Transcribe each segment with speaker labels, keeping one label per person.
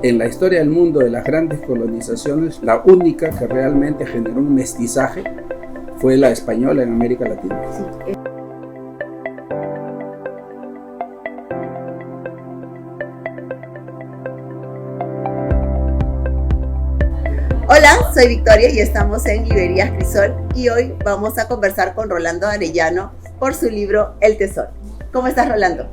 Speaker 1: en la historia del mundo de las grandes colonizaciones, la única que realmente generó un mestizaje fue la española en América Latina.
Speaker 2: Sí. Hola, soy Victoria y estamos en Librerías Crisol y hoy vamos a conversar con Rolando Arellano por su libro El Tesoro. ¿Cómo estás, Rolando?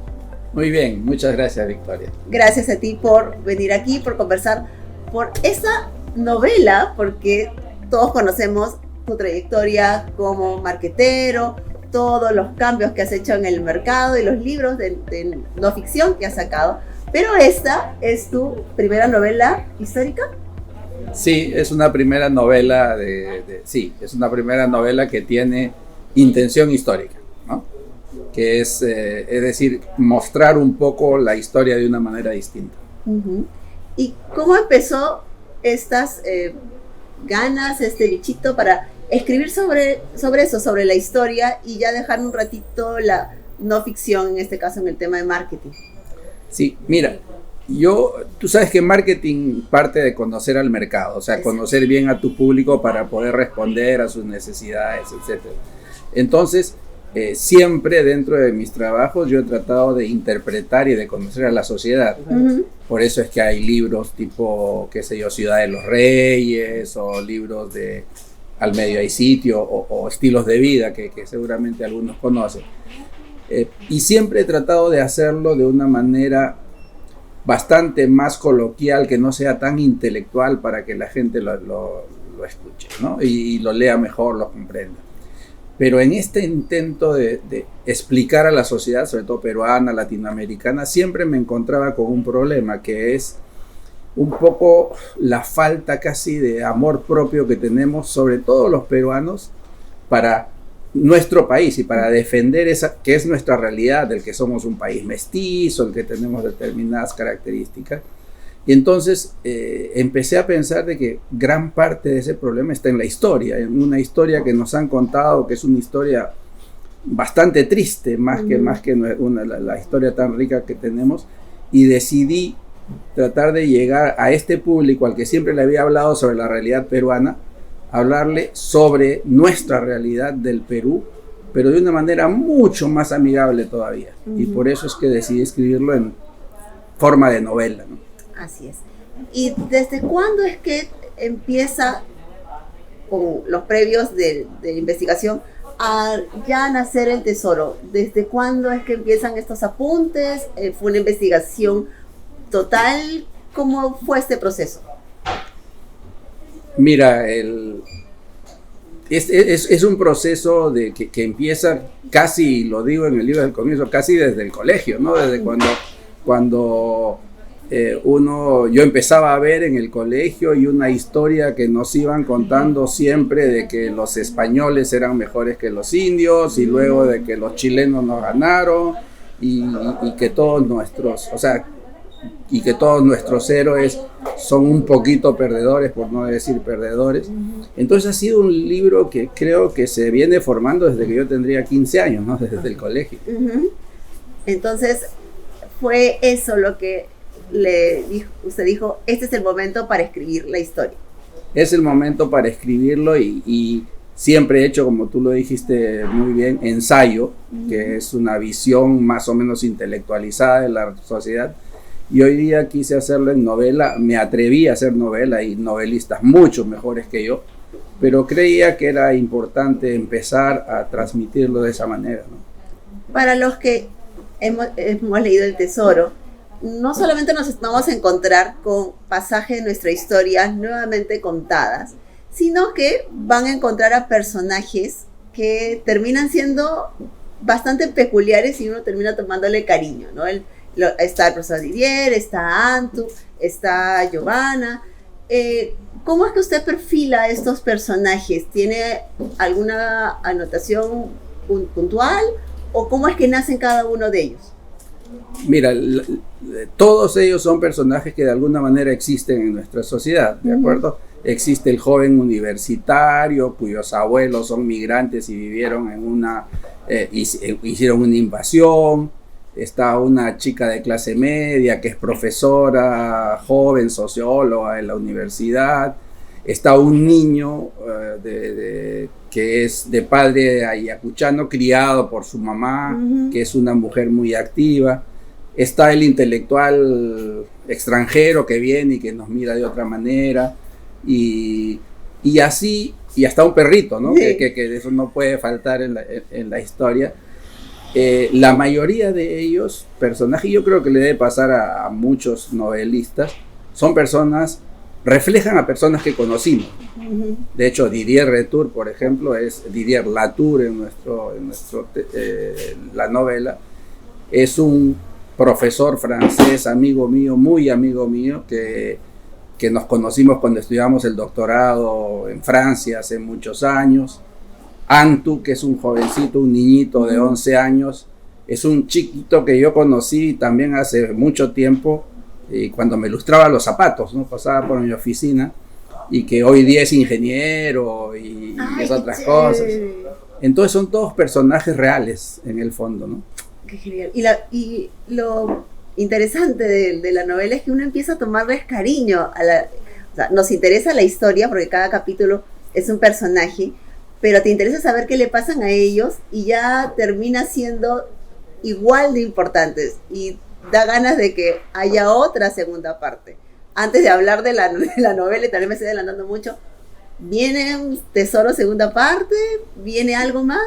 Speaker 1: Muy bien, muchas gracias, Victoria.
Speaker 2: Gracias a ti por venir aquí, por conversar por esa novela, porque todos conocemos tu trayectoria como marketero, todos los cambios que has hecho en el mercado y los libros de no ficción que has sacado, pero esta es tu primera novela histórica.
Speaker 1: Sí, es una primera novela es una primera novela que tiene intención histórica, ¿no? Que es decir, mostrar un poco la historia de una manera distinta.
Speaker 2: Uh-huh. ¿Y cómo empezó estas ganas, este bichito para escribir sobre eso, sobre la historia y ya dejar un ratito la no ficción, en este caso en el tema de marketing? Sí, mira, tú sabes que marketing parte de conocer al mercado, o sea, conocer bien a tu público para poder responder a sus necesidades, etc. Entonces, siempre dentro de mis trabajos yo he tratado de interpretar y de conocer a la sociedad. Uh-huh. Por eso es que hay libros tipo, qué sé yo, Ciudad de los Reyes, o libros de Al medio hay sitio, o estilos de vida que seguramente algunos conocen. Y siempre he tratado de hacerlo de una manera bastante más coloquial, que no sea tan intelectual para que la gente lo escuche, ¿no? Y lo lea mejor, lo comprenda. Pero en este intento de explicar a la sociedad, sobre todo peruana, latinoamericana, siempre me encontraba con un problema, que es un poco la falta casi de amor propio que tenemos, sobre todo los peruanos, para nuestro país y para defender esa que es nuestra realidad, del que somos un país mestizo, el que tenemos determinadas características. Y entonces empecé a pensar de que gran parte de ese problema está en la historia, en una historia que nos han contado, que es una historia bastante triste, más que la historia tan rica que tenemos, y decidí tratar de llegar a este público al que siempre le había hablado sobre la realidad peruana, hablarle sobre nuestra realidad del Perú, pero de una manera mucho más amigable todavía. Uh-huh. Y por eso es que decidí escribirlo en forma de novela, ¿no? Así es. ¿Y desde cuándo es que empieza, con los previos de investigación, a ya nacer El Tesoro? ¿Desde cuándo es que empiezan estos apuntes? ¿Fue una investigación total? ¿Cómo fue este proceso? Mira, es un proceso que empieza casi, lo digo en el libro del comienzo, casi desde el colegio, ¿no? Desde cuando yo empezaba a ver en el colegio, y una historia que nos iban contando siempre de que los españoles eran mejores que los indios, y luego de que los chilenos nos ganaron, y que todos nuestros héroes son un poquito perdedores, por no decir perdedores. Uh-huh. Entonces ha sido un libro que creo que se viene formando desde que yo tendría 15 años, ¿no? Desde el colegio. Uh-huh. Entonces fue eso lo que usted dijo, este es el momento para escribir la historia. Es el momento para escribirlo, y siempre he hecho, como tú lo dijiste muy bien, ensayo, uh-huh, que es una visión más o menos intelectualizada de la sociedad. Y hoy día quise hacerlo en novela, me atreví a hacer novela, y novelistas mucho mejores que yo, pero creía que era importante empezar a transmitirlo de esa manera, ¿no? Para los que hemos leído El Tesoro, no solamente nos vamos a encontrar con pasajes de nuestra historia nuevamente contadas, sino que van a encontrar a personajes que terminan siendo bastante peculiares y uno termina tomándole cariño, ¿no? Está el profesor Didier, está Antu, está Giovanna. ¿Cómo es que usted perfila estos personajes? ¿Tiene alguna anotación puntual? ¿O cómo es que nacen cada uno de ellos? Mira, todos ellos son personajes que de alguna manera existen en nuestra sociedad, ¿de acuerdo? Existe el joven universitario cuyos abuelos son migrantes y vivieron hicieron una invasión.
Speaker 1: está una chica de clase media que es profesora, joven, socióloga en la universidad, está un niño que es de padre ayacuchano, criado por su mamá, que es una mujer muy activa. Está el intelectual extranjero que viene y que nos mira de otra manera. Y así, y hasta un perrito, ¿no?
Speaker 2: Sí.
Speaker 1: Que eso no puede faltar en la historia. La mayoría de ellos, personajes, yo creo que le debe pasar a muchos novelistas, son personas, reflejan a personas que conocimos. De hecho, Didier Retour, por ejemplo, es Didier Latour en la novela. Es un profesor francés, amigo mío, muy amigo mío, que nos conocimos cuando estudiamos el doctorado en Francia hace muchos años. Antu, que es un jovencito, un niñito de 11 años, es un chiquito que yo conocí también hace mucho tiempo, cuando me ilustraba los zapatos, ¿no? Pasaba por mi oficina, y que hoy día es ingeniero y es otras cosas. Entonces son todos personajes reales en el fondo, ¿no?
Speaker 2: Qué genial. Y lo interesante de la novela es que uno empieza a tomarles cariño o sea, nos interesa la historia porque cada capítulo es un personaje, pero te interesa saber qué le pasan a ellos y ya termina siendo igual de importantes y da ganas de que haya otra segunda parte. Antes de hablar de la novela, y también me estoy adelantando mucho, ¿viene un Tesoro segunda parte? ¿Viene algo más?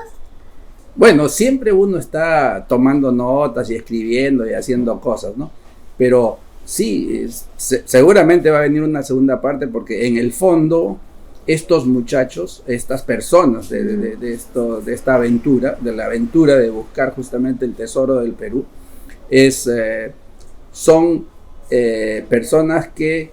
Speaker 1: Bueno, siempre uno está tomando notas y escribiendo y haciendo cosas, ¿no? Pero sí, seguramente va a venir una segunda parte porque en el fondo estos muchachos, estas personas de esta aventura, de la aventura de buscar justamente el tesoro del Perú, son personas que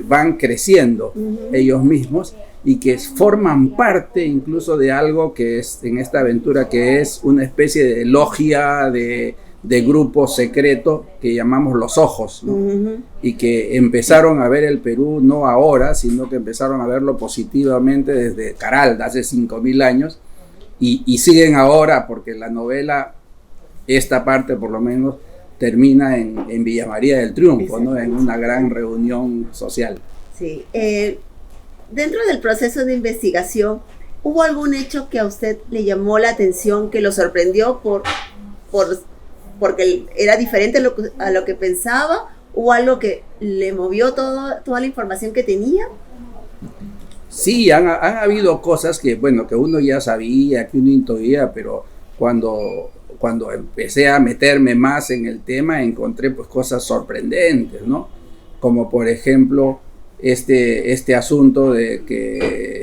Speaker 1: van creciendo ellos mismos y que forman parte incluso de algo que es en esta aventura, que es una especie de logia de grupo secreto que llamamos Los Ojos, ¿no? Y que empezaron a ver el Perú no ahora, sino que empezaron a verlo positivamente desde Caral, hace 5.000 años, y siguen ahora, porque la novela, esta parte por lo menos, termina en Villa María del Triunfo, ¿no? En una gran reunión social.
Speaker 2: Sí. Dentro del proceso de investigación, ¿hubo algún hecho que a usted le llamó la atención, que lo sorprendió porque era diferente a lo que pensaba, o algo que le movió toda la información que tenía?
Speaker 1: Sí, han habido cosas que, bueno, que uno ya sabía, que uno intuía, pero cuando empecé a meterme más en el tema, encontré pues cosas sorprendentes, ¿no? Como por ejemplo este asunto de que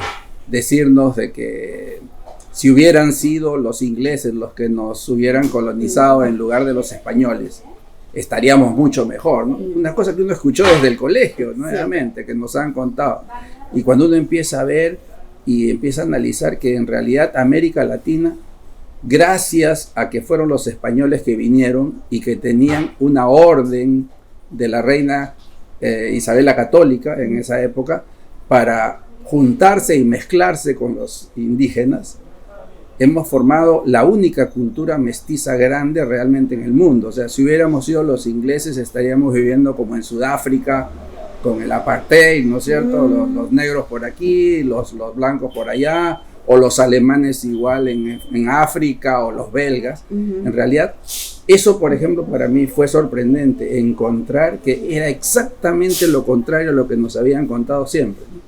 Speaker 1: decirnos de que si hubieran sido los ingleses los que nos hubieran colonizado en lugar de los españoles, estaríamos mucho mejor, ¿no? Una cosa que uno escuchó desde el colegio, nuevamente, que nos han contado. Y cuando uno empieza a ver y empieza a analizar que en realidad América Latina, gracias a que fueron los españoles que vinieron y que tenían una orden de la reina Isabel la Católica en esa época para juntarse y mezclarse con los indígenas, hemos formado la única cultura mestiza grande realmente en el mundo. O sea, si hubiéramos sido los ingleses, estaríamos viviendo como en Sudáfrica, con el apartheid, ¿no es cierto? Los negros por aquí, los blancos por allá, o los alemanes igual en África, o los belgas. En realidad, eso, por ejemplo, para mí fue sorprendente, encontrar que era exactamente lo contrario a lo que nos habían contado siempre, ¿no?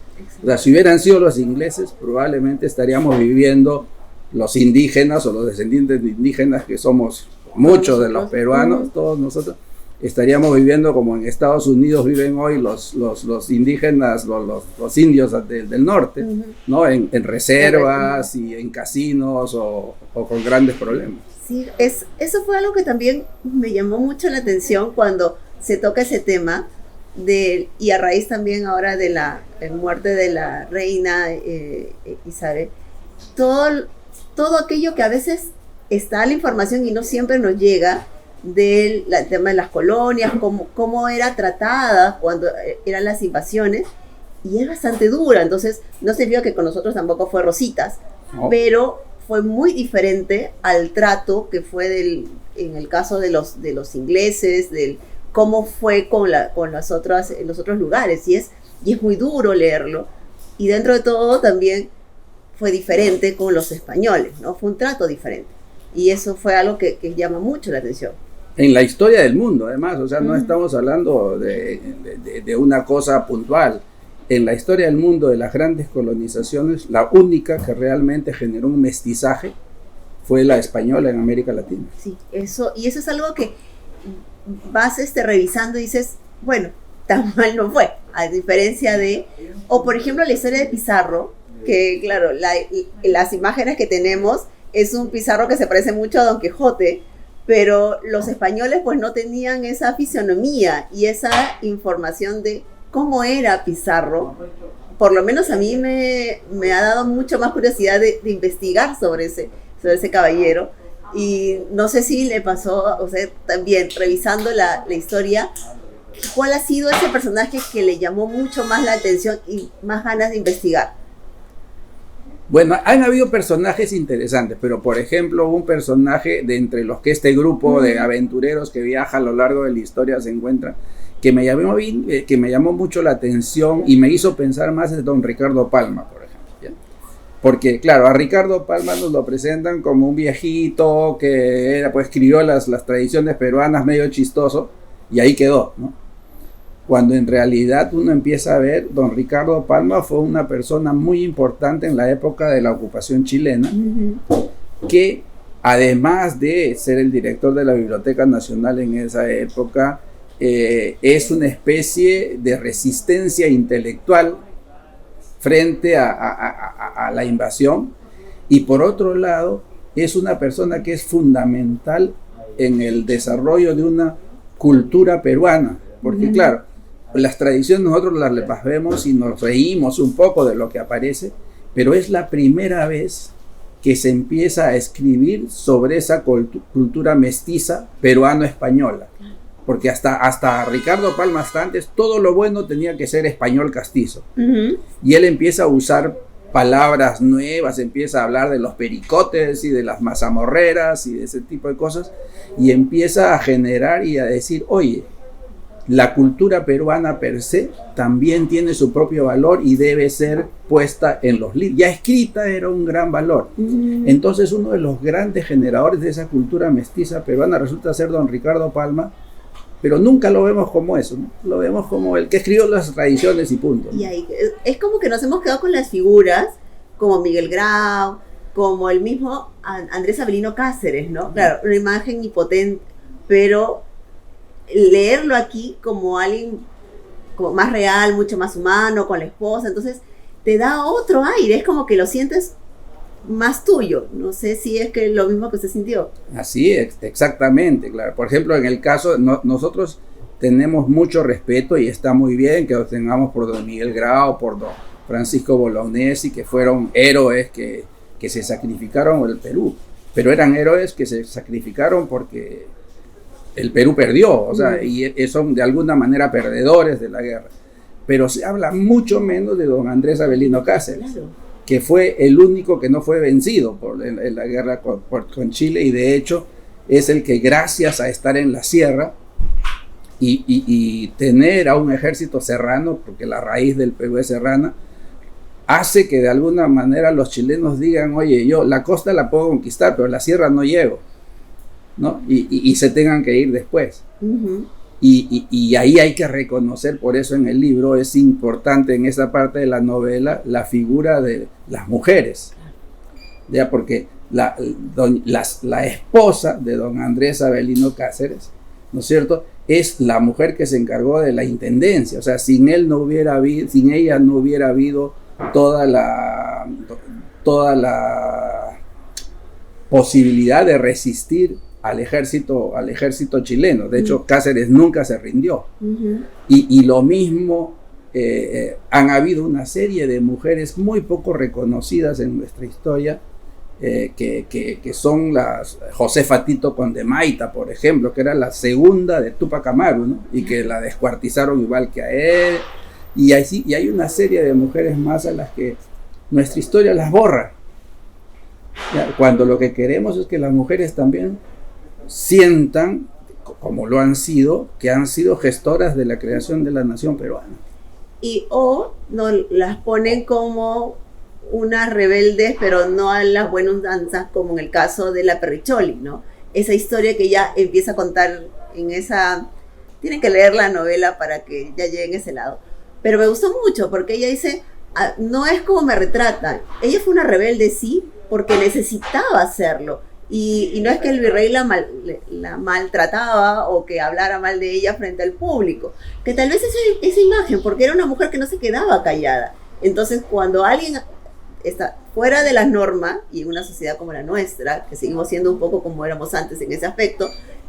Speaker 1: O sea, si hubieran sido los ingleses, probablemente estaríamos viviendo los indígenas o los descendientes de indígenas, que somos muchos de los peruanos, todos nosotros, estaríamos viviendo como en Estados Unidos viven hoy los indígenas, los indios del norte, ¿no? En reservas y en casinos o con grandes problemas.
Speaker 2: Sí, eso fue algo que también me llamó mucho la atención cuando se toca ese tema, y a raíz también ahora de la muerte de la reina Isabel, todo aquello que a veces está la información y no siempre nos llega, del tema de las colonias, cómo era tratada cuando eran las invasiones, y es bastante dura. Entonces no se vio que con nosotros tampoco fue rositas, pero fue muy diferente al trato que fue en el caso de los ingleses, del cómo fue con los otros lugares, y es muy duro leerlo, y dentro de todo también fue diferente con los españoles, ¿no? Fue un trato diferente, y eso fue algo que llama mucho la atención.
Speaker 1: En la historia del mundo, además, o sea, no estamos hablando de una cosa puntual. En la historia del mundo de las grandes colonizaciones, la única que realmente generó un mestizaje fue la española en América Latina.
Speaker 2: Sí, eso es algo que vas revisando y dices, bueno, tan mal no fue, a diferencia o por ejemplo la historia de Pizarro, que claro, las imágenes que tenemos es un Pizarro que se parece mucho a Don Quijote, pero los españoles pues no tenían esa fisionomía y esa información de cómo era Pizarro. Por lo menos a mí me ha dado mucho más curiosidad de investigar sobre ese caballero, y no sé si le pasó, o sea, también revisando la historia, ¿cuál ha sido ese personaje que le llamó mucho más la atención y más ganas de investigar?
Speaker 1: Bueno, han habido personajes interesantes, pero por ejemplo, un personaje de entre los que este grupo de aventureros que viaja a lo largo de la historia se encuentra, que me llamó mucho la atención y me hizo pensar más, es don Ricardo Palma, por ejemplo, ¿ya? Porque claro, a Ricardo Palma nos lo presentan como un viejito que escribió las tradiciones peruanas, medio chistoso, y ahí quedó, ¿no? Cuando en realidad uno empieza a ver, don Ricardo Palma fue una persona muy importante en la época de la ocupación chilena, que además de ser el director de la Biblioteca Nacional en esa época, es una especie de resistencia intelectual frente a la invasión, y por otro lado es una persona que es fundamental en el desarrollo de una cultura peruana, porque claro, las tradiciones nosotros las vemos y nos reímos un poco de lo que aparece, pero es la primera vez que se empieza a escribir sobre esa cultura mestiza peruano-española, porque hasta Ricardo Palma, hasta antes, todo lo bueno tenía que ser español castizo, y él empieza a usar palabras nuevas, empieza a hablar de los pericotes y de las mazamorreras y de ese tipo de cosas, y empieza a generar y a decir, oye, la cultura peruana per se también tiene su propio valor y debe ser puesta en los libros. Ya escrita era un gran valor. Entonces uno de los grandes generadores de esa cultura mestiza peruana resulta ser don Ricardo Palma, pero nunca lo vemos como eso, ¿no? Lo vemos como el que escribió las tradiciones y punto, ¿no?
Speaker 2: Y ahí, es como que nos hemos quedado con las figuras, como Miguel Grau, como el mismo Andrés Avelino Cáceres, ¿no? Claro, una imagen impotente, pero leerlo aquí como alguien como más real, mucho más humano, con la esposa, entonces te da otro aire, es como que lo sientes más tuyo. No sé si es que lo mismo que usted sintió.
Speaker 1: Así es, exactamente, claro. Por ejemplo, en el caso, nosotros tenemos mucho respeto y está muy bien que lo tengamos por don Miguel Grau, por don Francisco Bolognesi, que fueron héroes que se sacrificaron por el Perú, pero eran héroes que se sacrificaron porque el Perú perdió, o sea, y son de alguna manera perdedores de la guerra. Pero se habla mucho menos de don Andrés Avelino Cáceres, claro, que fue el único que no fue vencido en la guerra con Chile, y de hecho es el que, gracias a estar en la sierra y tener a un ejército serrano, porque la raíz del Perú es serrana, hace que de alguna manera los chilenos digan, oye, yo la costa la puedo conquistar, pero la sierra no llego, ¿no? Y se tengan que ir después. Y ahí hay que reconocer, por eso en el libro es importante en esa parte de la novela la figura de las mujeres, ¿ya? Porque la esposa de don Andrés Avelino Cáceres, ¿no es cierto?, es la mujer que se encargó de la intendencia. O sea, sin ella no hubiera habido toda la posibilidad de resistir al ejército chileno. De hecho, Cáceres nunca se rindió. Y lo mismo, han habido una serie de mujeres muy poco reconocidas en nuestra historia, que son las Josefa Tito Condemaita, por ejemplo, que era la segunda de Túpac Amaru, ¿no? Y que la descuartizaron igual que a él. Y hay una serie de mujeres más a las que nuestra historia las borra. ¿ya? Cuando lo que queremos es que las mujeres también sientan, como lo han sido, que han sido gestoras de la creación de la nación peruana.
Speaker 2: Y o no las ponen como unas rebeldes, pero no a las buenas danzas, como en el caso de la Perricholi, ¿no? Esa historia que ya empieza a contar en esa... Tienen que leer la novela para que ya lleguen a ese lado. Pero me gustó mucho porque ella dice, no es como me retratan. Ella fue una rebelde, sí, porque necesitaba hacerlo. Y no es que el virrey la maltrataba o que hablara mal de ella frente al público. Que tal vez esa imagen, porque era una mujer que no se quedaba callada. Entonces, cuando alguien está fuera de la norma, y en una sociedad como la nuestra, que seguimos siendo un poco como éramos antes en ese aspecto,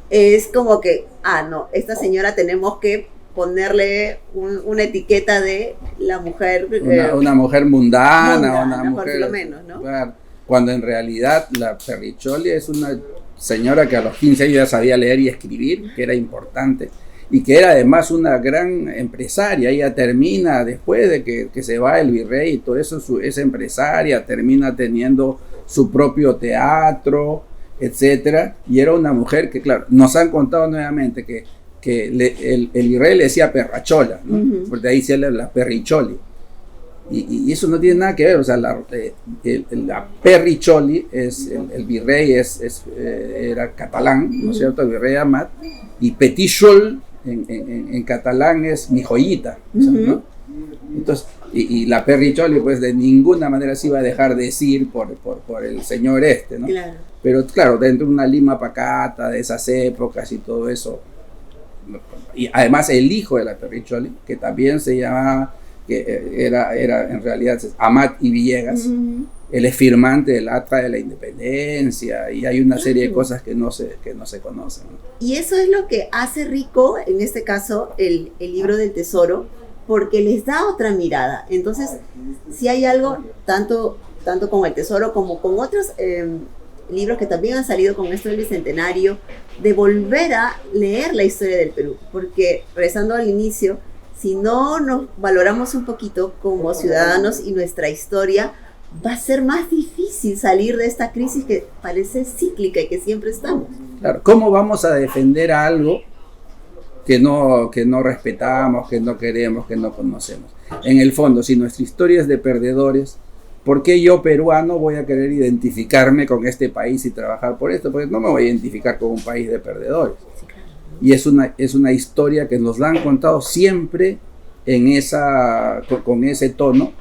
Speaker 2: es como que, no, esta señora tenemos que ponerle una etiqueta de la mujer.
Speaker 1: Una mujer mundana, una mujer...
Speaker 2: Por lo menos, ¿no?
Speaker 1: Claro, cuando en realidad la Perricholi es una señora que a los 15 años ya sabía leer y escribir, que era importante, y que era además una gran empresaria. Ella termina, después de que se va el virrey y todo eso, es empresaria, termina teniendo su propio teatro, etcétera, y era una mujer que, claro, nos han contado nuevamente que el virrey le decía perrachola, ¿no? Uh-huh. Porque ahí se llama la Perricholi, y eso no tiene nada que ver. O sea, la Perricholi el virrey era catalán, ¿no es cierto? El virrey Amat, y Petichol en catalán es mi joyita, uh-huh. ¿no? Entonces, y la Perricholi pues de ninguna manera se iba a dejar decir por el señor ¿no?
Speaker 2: Claro.
Speaker 1: Pero claro, dentro de una Lima pacata de esas épocas y todo eso. Y además el hijo de la Perricholi, que también se llamaba, que era en realidad Amat y Villegas, uh-huh. Él es firmante del Acta de la Independencia, y hay una serie de cosas que no se conocen, ¿no?
Speaker 2: Y eso es lo que hace rico, en este caso, el libro del Tesoro, porque les da otra mirada. Entonces, si hay algo, tanto con el Tesoro como con otros libros que también han salido con esto del Bicentenario, de volver a leer la historia del Perú, porque, regresando al inicio, si no nos valoramos un poquito como ciudadanos y nuestra historia, va a ser más difícil salir de esta crisis que parece cíclica y que siempre estamos.
Speaker 1: Claro, ¿cómo vamos a defender algo que no respetamos, que no queremos, que no conocemos? En el fondo, si nuestra historia es de perdedores, ¿por qué yo, peruano, voy a querer identificarme con este país y trabajar por esto? Porque no me voy a identificar con un país de perdedores.
Speaker 2: Sí, claro.
Speaker 1: Y es una historia que nos la han contado siempre con ese tono,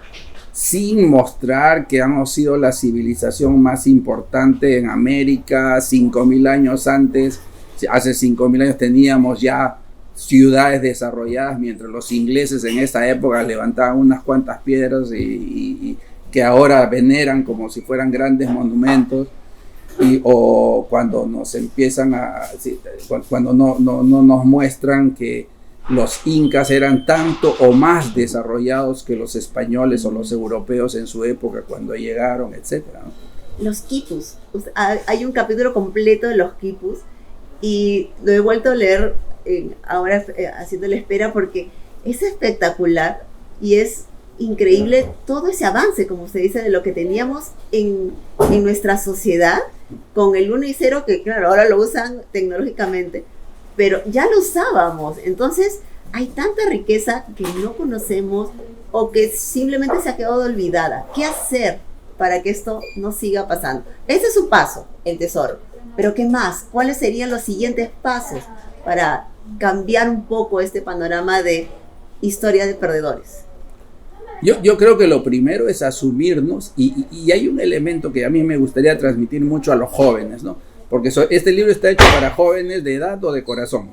Speaker 1: sin mostrar que hemos sido la civilización más importante en América 5.000 años antes. Hace 5.000 años teníamos ya ciudades desarrolladas, mientras los ingleses en esa época levantaban unas cuantas piedras y que ahora veneran como si fueran grandes monumentos. O cuando nos empiezan cuando no nos muestran que los incas eran tanto o más desarrollados que los españoles o los europeos en su época cuando llegaron, etcétera, ¿no?
Speaker 2: Los quipus, hay un capítulo completo de los quipus y lo he vuelto a leer ahora haciendo la espera, porque es espectacular y es increíble todo ese avance, como se dice, de lo que teníamos en nuestra sociedad con el 1 y 0, que claro, ahora lo usan tecnológicamente, pero ya lo usábamos. Entonces hay tanta riqueza que no conocemos o que simplemente se ha quedado olvidada. ¿Qué hacer para que esto no siga pasando? Ese es un paso, el Tesoro, pero ¿qué más? ¿Cuáles serían los siguientes pasos para cambiar un poco este panorama de historia de perdedores?
Speaker 1: Yo creo que lo primero es asumirnos, y hay un elemento que a mí me gustaría transmitir mucho a los jóvenes, ¿no? Porque este libro está hecho para jóvenes de edad o de corazón.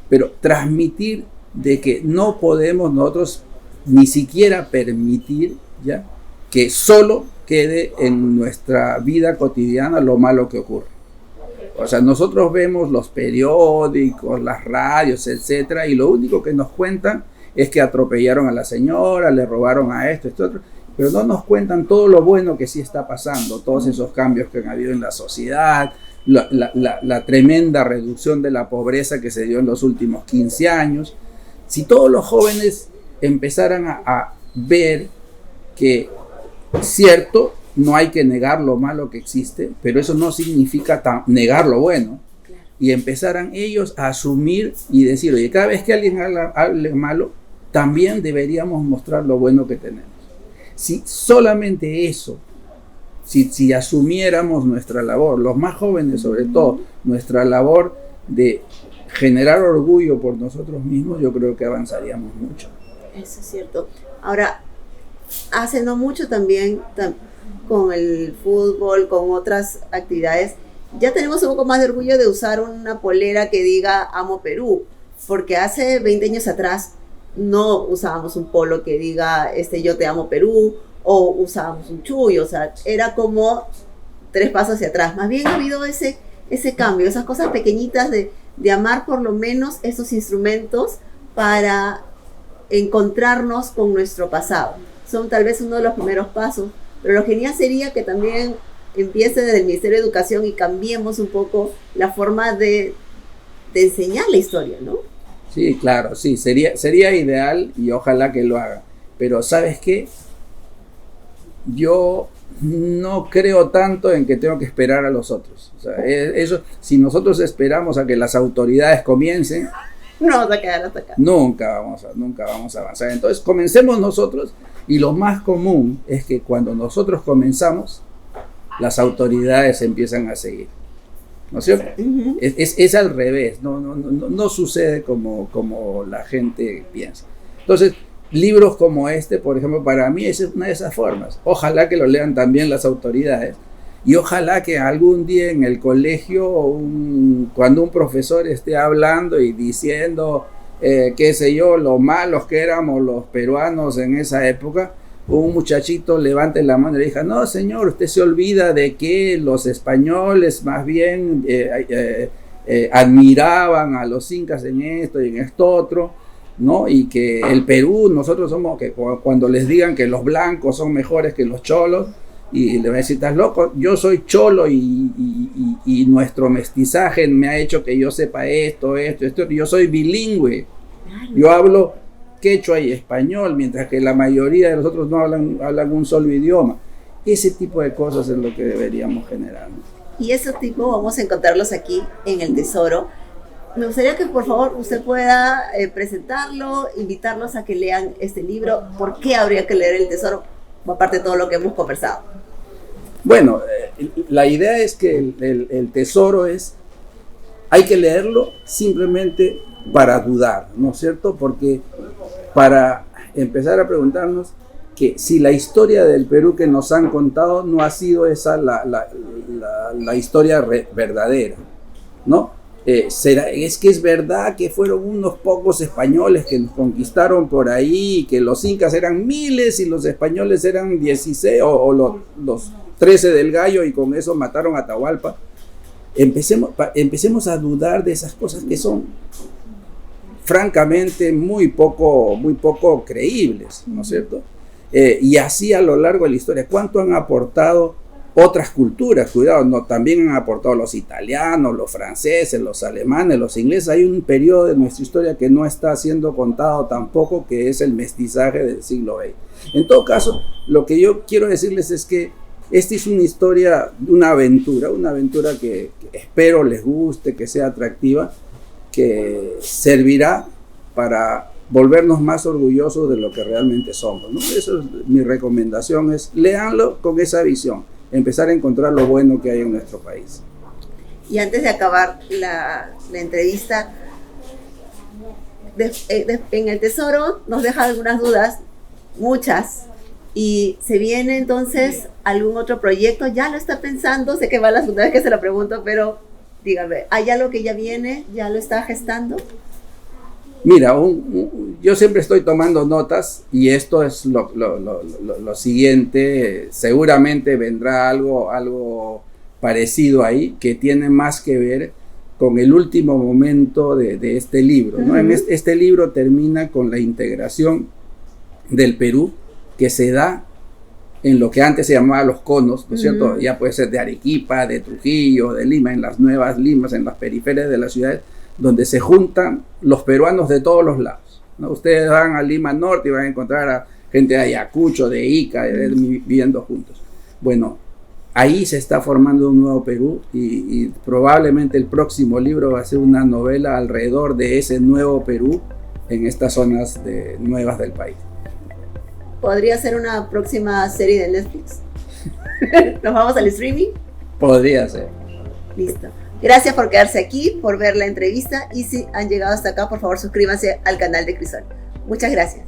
Speaker 1: Pero transmitir de que no podemos nosotros ni siquiera permitir ya que solo quede en nuestra vida cotidiana lo malo que ocurre. O sea, nosotros vemos los periódicos, las radios, etcétera, y lo único que nos cuentan es que atropellaron a la señora, le robaron a esto, otro, pero no nos cuentan todo lo bueno que sí está pasando, todos esos cambios que han habido en la sociedad, la tremenda reducción de la pobreza que se dio en los últimos 15 años. Si todos los jóvenes empezaran a ver que, cierto, no hay que negar lo malo que existe, pero eso no significa negar lo bueno.
Speaker 2: Claro.
Speaker 1: Y empezaran ellos a asumir y decir, oye, cada vez que alguien hable malo, también deberíamos mostrar lo bueno que tenemos. Si solamente eso, si asumiéramos nuestra labor, los más jóvenes sobre todo, nuestra labor de generar orgullo por nosotros mismos, yo creo que avanzaríamos mucho.
Speaker 2: Eso es cierto. Ahora, hace no mucho también con el fútbol, con otras actividades, ya tenemos un poco más de orgullo de usar una polera que diga Amo Perú, porque hace 20 años atrás no usábamos un polo que diga Yo te amo Perú, o usábamos un chullo, o sea, era como 3 pasos hacia atrás. Más bien ha habido ese cambio, esas cosas pequeñitas de amar por lo menos esos instrumentos para encontrarnos con nuestro pasado. Son tal vez uno de los primeros pasos, pero lo genial sería que también empiece desde el Ministerio de Educación y cambiemos un poco la forma de enseñar la historia, ¿no?
Speaker 1: Sí, claro, sí, sería ideal y ojalá que lo haga. Pero ¿sabes qué? Yo no creo tanto en que tengo que esperar a los otros. O sea, eso, si nosotros esperamos a que las autoridades comiencen,
Speaker 2: no vamos a quedar hasta acá.
Speaker 1: Nunca vamos a avanzar. Entonces, comencemos nosotros, y lo más común es que cuando nosotros comenzamos, las autoridades empiezan a seguir. ¿No es cierto?
Speaker 2: Uh-huh.
Speaker 1: Es al revés, no sucede como la gente piensa. Entonces, libros como este, por ejemplo, para mí es una de esas formas. Ojalá que lo lean también las autoridades. Y ojalá que algún día en el colegio, cuando un profesor esté hablando y diciendo, qué sé yo, lo malos que éramos los peruanos en esa época, un muchachito levante la mano y le diga, no señor, usted se olvida de que los españoles más bien admiraban a los incas en esto y en esto otro, ¿no? Y que el Perú, nosotros somos, que cuando les digan que los blancos son mejores que los cholos, y le va a decir, estás loco, yo soy cholo y nuestro mestizaje me ha hecho que yo sepa esto, yo soy bilingüe, yo hablo quechua y español, mientras que la mayoría de los otros no hablan un solo idioma. Ese tipo de cosas es lo que deberíamos generar, ¿no?
Speaker 2: Y ese tipo vamos a encontrarlos aquí en El Tesoro. Me gustaría que por favor usted pueda presentarlo, invitarlos a que lean este libro. ¿Por qué habría que leer El Tesoro? Aparte de todo lo que hemos conversado.
Speaker 1: Bueno, la idea es que el tesoro hay que leerlo simplemente para dudar, ¿no es cierto? Porque para empezar a preguntarnos que si la historia del Perú que nos han contado no ha sido esa la historia verdadera, ¿no? Es que es verdad que fueron unos pocos españoles que nos conquistaron por ahí, que los incas eran miles y los españoles eran 16 o los 13 del Gallo y con eso mataron a Atahualpa. Empecemos a dudar de esas cosas que son francamente muy poco creíbles, ¿no es cierto? Y así a lo largo de la historia, ¿cuánto han aportado otras culturas? Cuidado, no, también han aportado los italianos, los franceses, los alemanes, los ingleses. Hay un periodo de nuestra historia que no está siendo contado tampoco, que es el mestizaje del siglo XX. En todo caso, lo que yo quiero decirles es que esta es una historia, una aventura que espero les guste, que sea atractiva, que servirá para volvernos más orgullosos de lo que realmente somos, ¿no? Eso es mi recomendación, es léanlo con esa visión, empezar a encontrar lo bueno que hay en nuestro país.
Speaker 2: Y antes de acabar la entrevista, en El Tesoro nos deja algunas dudas, muchas, y se viene entonces algún otro proyecto. ¿Ya lo está pensando? Sé que va la segunda vez que se lo pregunto, pero dígame, ¿hay algo que ya viene? ¿Ya lo está gestando?
Speaker 1: Mira, yo siempre estoy tomando notas y esto es lo siguiente. Seguramente vendrá algo parecido ahí que tiene más que ver con el último momento de este libro, ¿no? Uh-huh. Este libro termina con la integración del Perú que se da en lo que antes se llamaba los conos, ¿no es cierto? Uh-huh. Ya puede ser de Arequipa, de Trujillo, de Lima, en las nuevas Limas, en las periferias de las ciudades, donde se juntan los peruanos de todos los lados, ¿no? Ustedes van a Lima Norte y van a encontrar a gente de Ayacucho, de Ica, viviendo juntos. Bueno, ahí se está formando un nuevo Perú y probablemente el próximo libro va a ser una novela alrededor de ese nuevo Perú en estas zonas nuevas del país.
Speaker 2: ¿Podría ser una próxima serie de Netflix? ¿Nos vamos al streaming?
Speaker 1: Podría ser.
Speaker 2: Listo. Gracias por quedarse aquí, por ver la entrevista y si han llegado hasta acá, por favor suscríbanse al canal de Crisol. Muchas gracias.